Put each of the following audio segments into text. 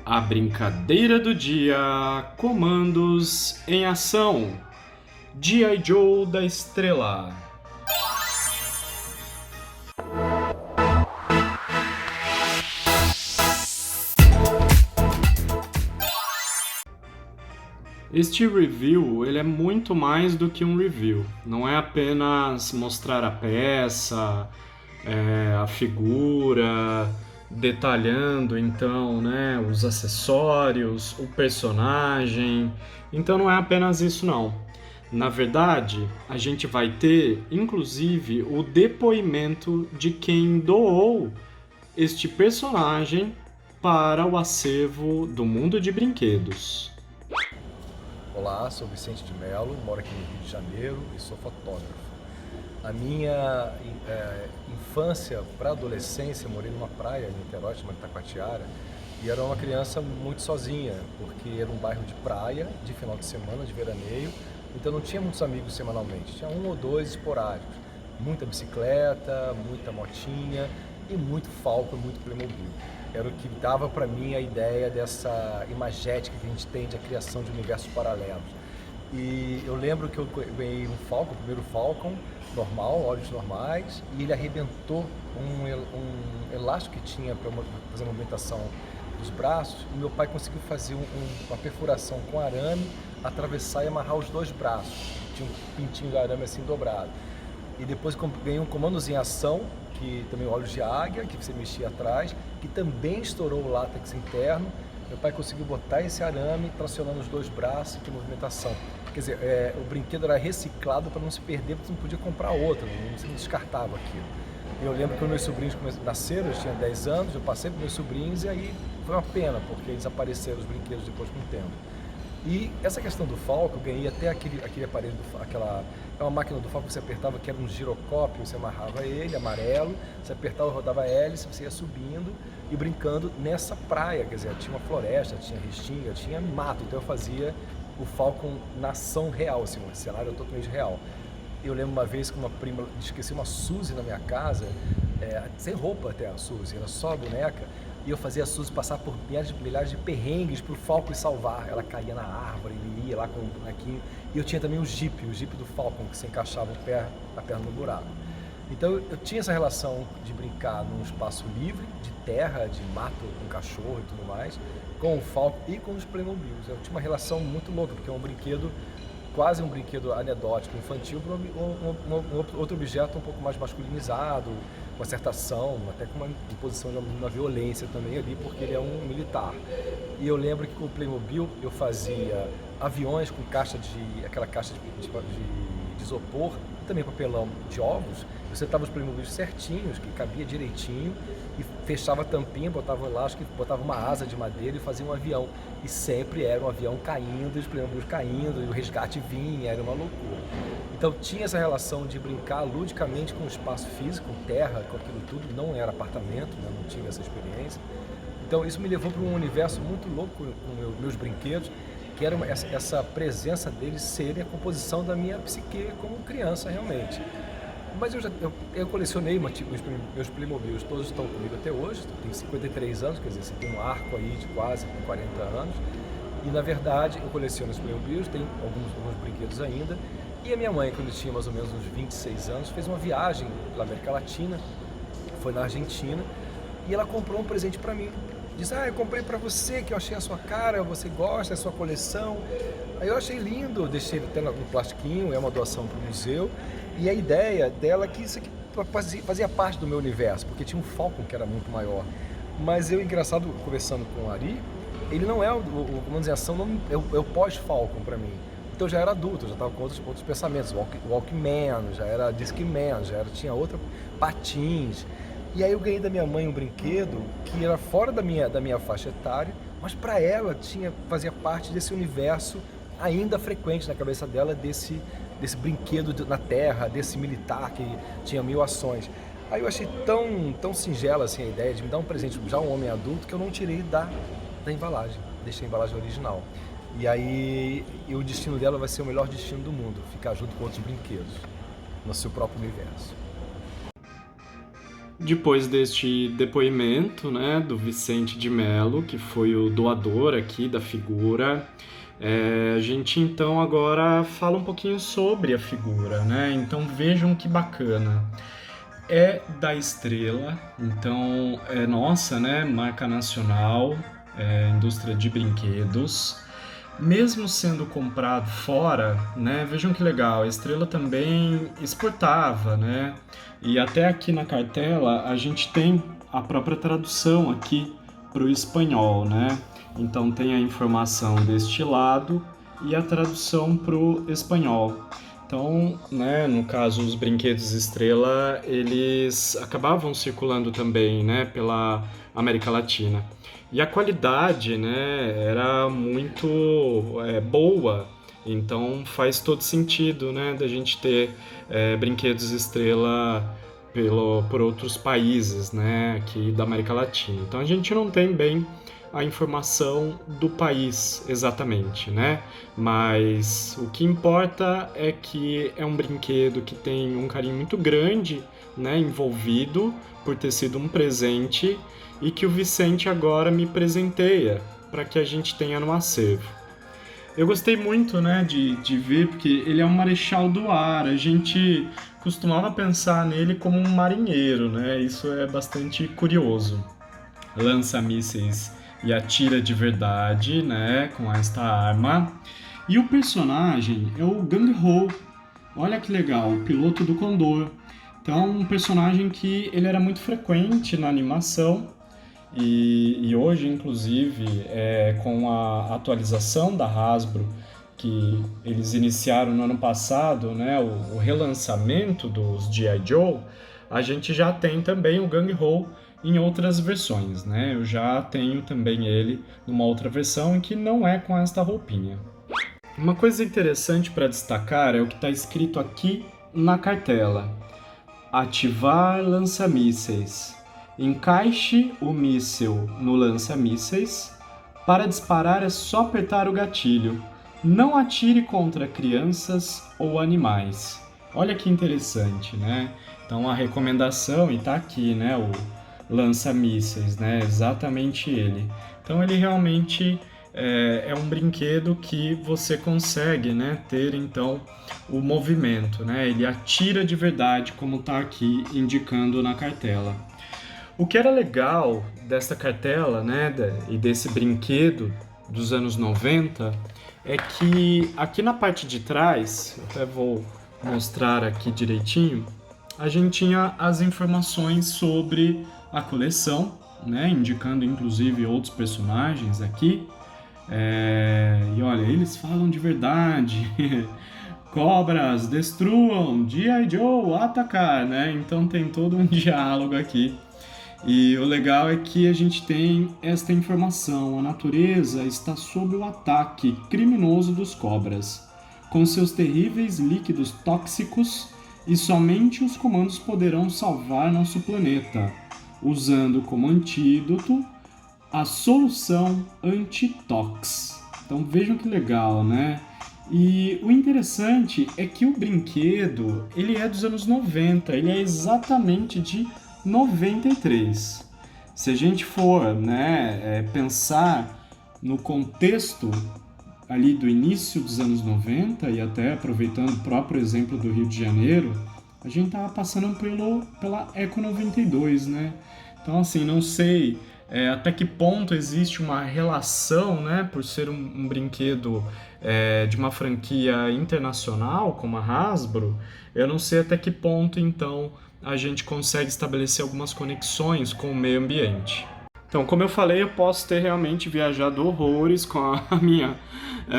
A brincadeira do dia, comandos em ação. G.I. Joe da Estrela. Este review, ele é muito mais do que um review. Não é apenas mostrar a peça, a figura, detalhando então, né, os acessórios, o personagem. Então não é apenas isso não. Na verdade, a gente vai ter, inclusive, o depoimento de quem doou este personagem para o acervo do mundo de brinquedos. Olá, sou Vicente de Mello, moro aqui no Rio de Janeiro e sou fotógrafo. A minha infância para adolescência, morei numa praia em Niterói, chamada Itacoatiara, e era uma criança muito sozinha, porque era um bairro de praia, de final de semana, de veraneio, então não tinha muitos amigos semanalmente, tinha um ou dois esporádicos. Muita bicicleta, muita motinha e muito Falcon, muito Playmobil. Era o que dava para mim a ideia dessa imagética que a gente tem de a criação de universos paralelos. E eu lembro que eu ganhei um Falcon, o primeiro Falcon, normal, olhos normais, e ele arrebentou um elástico que tinha para fazer a movimentação dos braços, e meu pai conseguiu fazer uma perfuração com arame, atravessar e amarrar os dois braços. Tinha um pintinho de arame assim dobrado. E depois ganhei um comandos em ação, que também olhos de águia, que você mexia atrás, que também estourou o látex interno. Meu pai conseguiu botar esse arame, tracionando os dois braços, de movimentação. Quer dizer, o brinquedo era reciclado para não se perder, porque você não podia comprar outro, você não descartava aquilo. Eu lembro que meus sobrinhos nasceram, eu tinha 10 anos, eu passei para meus sobrinhos e aí foi uma pena, porque eles apareceram os brinquedos depois com o tempo. E essa questão do Falcon, eu ganhei até aquele aparelho, é uma máquina do Falcon que você apertava, que era um girocópio, você amarrava ele, amarelo, você apertava, rodava a hélice, você ia subindo e brincando nessa praia, quer dizer, tinha uma floresta, tinha restinga, tinha mato, então eu fazia o Falcon na ação real, assim, um cenário totalmente real. Eu lembro uma vez que uma prima esqueci uma Suzy na minha casa, sem roupa até a Suzy, era só a boneca, e eu fazia a Suzy passar por milhares de perrengues para o Falcon salvar. Ela caía na árvore, ele ia lá com o bonequinho. E eu tinha também o Jeep do Falcon, que se encaixava a perna no buraco. Então eu tinha essa relação de brincar num espaço livre, de terra, de mato, com cachorro e tudo mais, com o Falcon e com os Playmobils. Eu tinha uma relação muito louca, porque é um brinquedo, quase um brinquedo anedótico, infantil, para outro objeto um pouco mais masculinizado, uma certa ação, até com uma imposição de uma violência também ali, porque ele é um militar. E eu lembro que com o Playmobil eu fazia aviões com aquela caixa de isopor, também papelão de ovos. Eu setava os Playmobils certinhos, que cabia direitinho, e fechava a tampinha, botava um elástico, botava uma asa de madeira e fazia um avião. E sempre era um avião caindo, os Playmobils caindo, e o resgate vinha, era uma loucura. Então tinha essa relação de brincar ludicamente com o espaço físico, com terra, com aquilo tudo, não era apartamento, né? Não tinha essa experiência. Então isso me levou para um universo muito louco com meus brinquedos, que era essa presença deles serem a composição da minha psique como criança realmente. Mas eu colecionei meus Playmobils, todos estão comigo até hoje, eu tenho 53 anos, quer dizer, você tem um arco aí de quase 40 anos. E na verdade eu coleciono os Playmobils, tenho alguns brinquedos ainda. E a minha mãe, quando tinha mais ou menos uns 26 anos, fez uma viagem pela América Latina, foi na Argentina, e ela comprou um presente para mim. Disse, eu comprei para você, que eu achei a sua cara, você gosta, é a sua coleção. Aí eu achei lindo, deixei ele até no plastiquinho, é uma doação para o museu. E a ideia dela é que isso aqui fazia parte do meu universo, porque tinha um Falcon que era muito maior. Mas engraçado, conversando com o Ari, ele não é vamos dizer, ação, é o pós-Falcon para mim. Então eu já era adulto, eu já estava com outros pensamentos, Walkman, já era Discman, tinha patins. E aí eu ganhei da minha mãe um brinquedo que era fora da minha faixa etária, mas para ela fazia parte desse universo ainda frequente na cabeça dela, desse brinquedo na terra, desse militar que tinha 1000 ações. Aí eu achei tão singela assim, a ideia de me dar um presente, já um homem adulto, que eu não tirei da embalagem, deixei a embalagem original. E aí o destino dela vai ser o melhor destino do mundo, ficar junto com outros brinquedos, no seu próprio universo. Depois deste depoimento, né, do Vicente de Mello, que foi o doador aqui da figura, a gente então agora fala um pouquinho sobre a figura, né? Então vejam que bacana. É da Estrela, então é nossa, né? Marca nacional, indústria de brinquedos. Mesmo sendo comprado fora, né? Vejam que legal, a Estrela também exportava, né? E até aqui na cartela a gente tem a própria tradução aqui para o espanhol, né? Então tem a informação deste lado e a tradução para o espanhol. Então, né, no caso, os brinquedos Estrela, eles acabavam circulando também, né, pela América Latina. E a qualidade, né, era muito boa, então faz todo sentido, né, da gente ter brinquedos Estrela por outros países, né, aqui da América Latina. Então a gente não tem bem a informação do país exatamente, né? Mas o que importa é que é um brinquedo que tem um carinho muito grande, né, envolvido por ter sido um presente e que o Vicente agora me presenteia para que a gente tenha no acervo. Eu gostei muito, né, de ver, porque ele é um marechal do ar. A gente costumava pensar nele como um marinheiro, né? Isso é bastante curioso. Lança mísseis e atira de verdade, né, com esta arma. E o personagem é o Gang Ho. Olha que legal, o piloto do Condor. Então, um personagem que ele era muito frequente na animação e hoje, inclusive, com a atualização da Hasbro, que eles iniciaram no ano passado, né, o relançamento dos G.I. Joe, a gente já tem também o Gang Ho em outras versões, né? Eu já tenho também ele numa outra versão em que não é com esta roupinha. Uma coisa interessante para destacar é o que está escrito aqui na cartela. Ativar lança-mísseis. Encaixe o míssil no lança-mísseis. Para disparar é só apertar o gatilho. Não atire contra crianças ou animais. Olha que interessante, né? Então a recomendação, e tá aqui, né? O lança-mísseis, né? Exatamente ele. Então ele realmente é um brinquedo que você consegue, né, ter então o movimento, né? Ele atira de verdade, como está aqui indicando na cartela. O que era legal dessa cartela, né, e desse brinquedo dos anos 90 é que aqui na parte de trás, até vou mostrar aqui direitinho, a gente tinha as informações sobre a coleção, né, indicando inclusive outros personagens aqui. E olha, eles falam de verdade. Cobras, destruam, G.I. Joe, atacar, né? Então tem todo um diálogo aqui. E o legal é que a gente tem esta informação. A natureza está sob o ataque criminoso dos cobras, com seus terríveis líquidos tóxicos, e somente os comandos poderão salvar nosso planeta, usando como antídoto a solução anti-tox. Então vejam que legal, né? E o interessante é que o brinquedo, ele é dos anos 90, ele é exatamente de 93. Se a gente for, né, pensar no contexto ali do início dos anos 90 e até aproveitando o próprio exemplo do Rio de Janeiro, a gente estava passando pela Eco 92, né? Então, assim, não sei até que ponto existe uma relação, né, por ser um brinquedo de uma franquia internacional como a Hasbro, eu não sei até que ponto, então, a gente consegue estabelecer algumas conexões com o meio ambiente. Então, como eu falei, eu posso ter realmente viajado horrores com a minha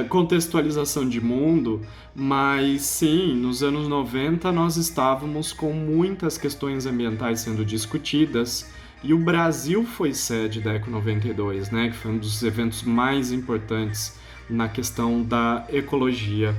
contextualização de mundo, mas sim, nos anos 90 nós estávamos com muitas questões ambientais sendo discutidas e o Brasil foi sede da Eco 92, né, que foi um dos eventos mais importantes na questão da ecologia.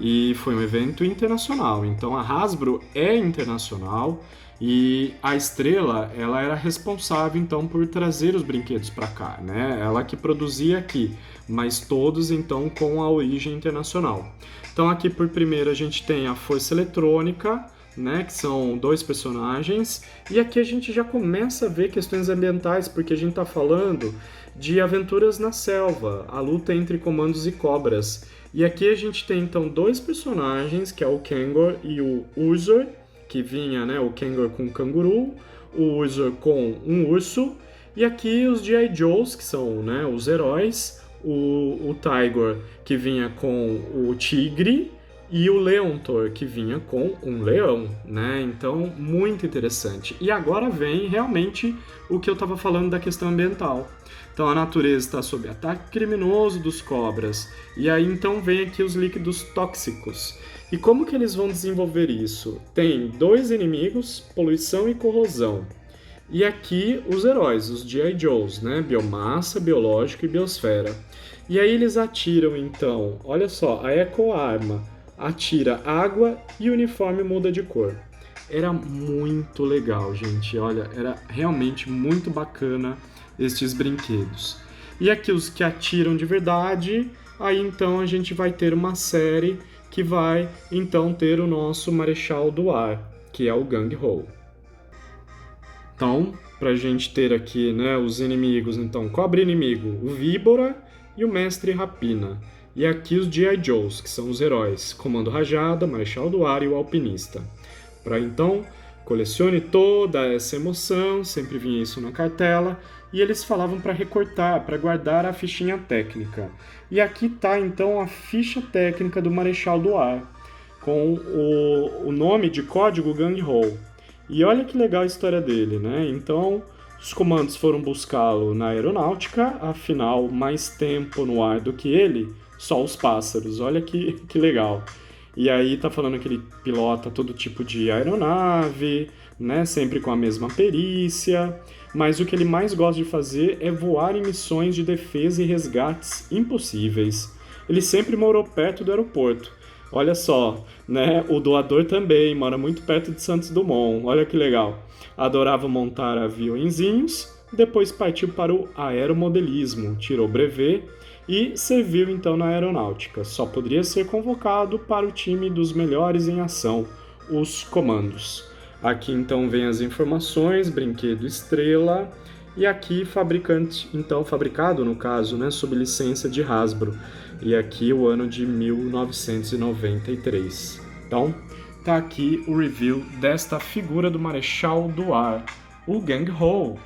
E foi um evento internacional, então a Hasbro é internacional e a Estrela, ela era responsável então por trazer os brinquedos para cá, né? Ela que produzia aqui, mas todos então com a origem internacional. Então aqui por primeiro a gente tem a Força Eletrônica, né, que são 2 personagens, e aqui a gente já começa a ver questões ambientais, porque a gente está falando de aventuras na selva, a luta entre comandos e cobras. E aqui a gente tem então 2 personagens, que é o Kangor e o Uzor, que vinha, né, o Kangor com um canguru, o Uzor com um urso, e aqui os G.I. Joes, que são, né, os heróis, o Tigor, que vinha com o tigre, e o Leontor, que vinha com um leão, né? Então, muito interessante. E agora vem realmente o que eu estava falando da questão ambiental. Então, a natureza está sob ataque criminoso dos cobras. E aí, então, vem aqui os líquidos tóxicos. E como que eles vão desenvolver isso? Tem 2 inimigos, poluição e corrosão. E aqui os heróis, os G.I. Joes, né? Biomassa, biológico e biosfera. E aí eles atiram, então, olha só, a ecoarma atira água e o uniforme muda de cor. Era muito legal, gente. Olha, era realmente muito bacana estes brinquedos. E aqui os que atiram de verdade, aí então a gente vai ter uma série que vai então ter o nosso Marechal do Ar, que é o Gang Ho. Então, pra gente ter aqui, né, os inimigos, então, Cobra Inimigo, o Víbora e o Mestre Rapina. E aqui os G.I. Joes, que são os heróis, Comando Rajada, Marechal do Ar e o Alpinista. Para então, colecione toda essa emoção, sempre vinha isso na cartela, e eles falavam para recortar, para guardar a fichinha técnica. E aqui está então a ficha técnica do Marechal do Ar, com o nome de código Gang Ho. E olha que legal a história dele, né? Então, os comandos foram buscá-lo na aeronáutica, afinal, mais tempo no ar do que ele, só os pássaros, olha que legal. E aí tá falando que ele pilota todo tipo de aeronave, né, sempre com a mesma perícia, mas o que ele mais gosta de fazer é voar em missões de defesa e resgates impossíveis. Ele sempre morou perto do aeroporto. Olha só, né, o doador também mora muito perto de Santos Dumont, olha que legal. Adorava montar aviõezinhos, depois partiu para o aeromodelismo, tirou brevet, e serviu então na aeronáutica. Só poderia ser convocado para o time dos melhores em ação, os comandos. Aqui então vem as informações, brinquedo Estrela, e aqui fabricado no caso, né, sob licença de Hasbro. E aqui o ano de 1993. Então, tá aqui o review desta figura do Marechal do Ar, o Gang Ho.